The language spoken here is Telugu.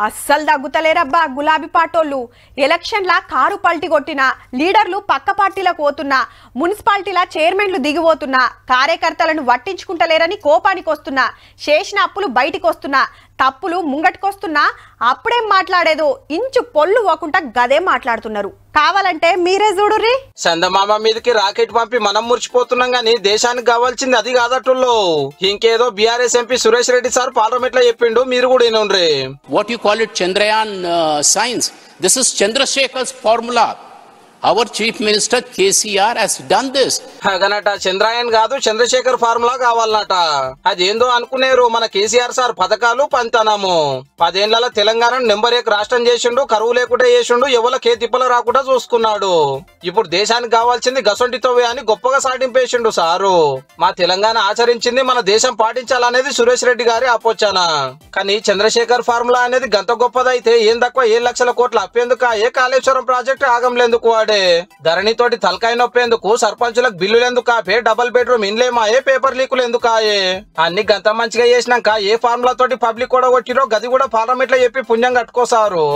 అస్సలు దగ్గుతలేరబ్బా గులాబీ పాటోళ్ళు. ఎలక్షన్ల కారు పల్టీ కొట్టినా, లీడర్లు పక్క పార్టీలకు పోతున్నా, మున్సిపాలిటీల చైర్మన్లు దిగిపోతున్నా, కార్యకర్తలను పట్టించుకుంటలేరని కోపానికి వస్తున్నా, చేసిన అప్పులు బయటికి వస్తున్నా, తప్పులు ముంగటికొస్తున్నా, అప్పుడేం మాట్లాడేదో ఇంచు పొల్లు పోకుండా గదే మాట్లాడుతున్నారు. కావాలంటే మీరే చూడుర్రి. చందమామ మీదకి రాకెట్ పంపి మనం మురిచిపోతున్నాం గానీ దేశానికి కావాల్సింది అది కాదట్టుల్లో. ఇంకేదో BRS MP Suresh Reddy sir parliament లో చెప్పిండు, మీరు కూడా వినుండ్రి. What you call it Chandrayaan science. This is Chandrasekhar's formula. Our chief minister KCR has done this. అగనట Chandrayaan కాదు చంద్రశేఖర్ ఫార్ములా కావాలన్నట. అదేందో అనుకునేరు మన కేసీఆర్ సార్ పథకాలు పంతనము. 10 ఏళ్ల తెలంగాణ నెంబర్ 1 రాష్ట్రం చేసిండు, కరువు లేకుండా చేసిండు, ఎవరికి తిప్పలు రాకుండా చూసుకున్నాడు. ఇప్పుడు దేశానికి కావాల్సింది గసొంటితోవే అని గొప్పగా సాటింపేసిండు సారు. మా తెలంగాణ ఆచరించింది మన దేశం పాటించాలనేది సురేష్ రెడ్డి గారి ఆపోచన. కానీ చంద్రశేఖర్ ఫార్ములా అనేది గంత గొప్పదైతే ఏం తక్కువ 7 లక్షల కోట్ల అప్పేందుకు ఏ కాళేశ్వరం ప్రాజెక్టు ఆగంలేందుకు వాడే ధరణితోటి తలకాయ నొప్పేందుకు సర్పంచులకు బిల్లులు ఎందుకు ఆపే, డబుల్ బెడ్రూమ్ ఇండ్లేమాయే, పేపర్ లీకులు ఎందుకు ఆయే. అన్ని గంత మంచిగా చేసినాక ఏ ఫార్ములా తోటి పబ్లిక్ కూడా కొట్టిరో గది కూడా పార్లమెంట్ లో చెప్పి పుణ్యం కట్టుకోసారు.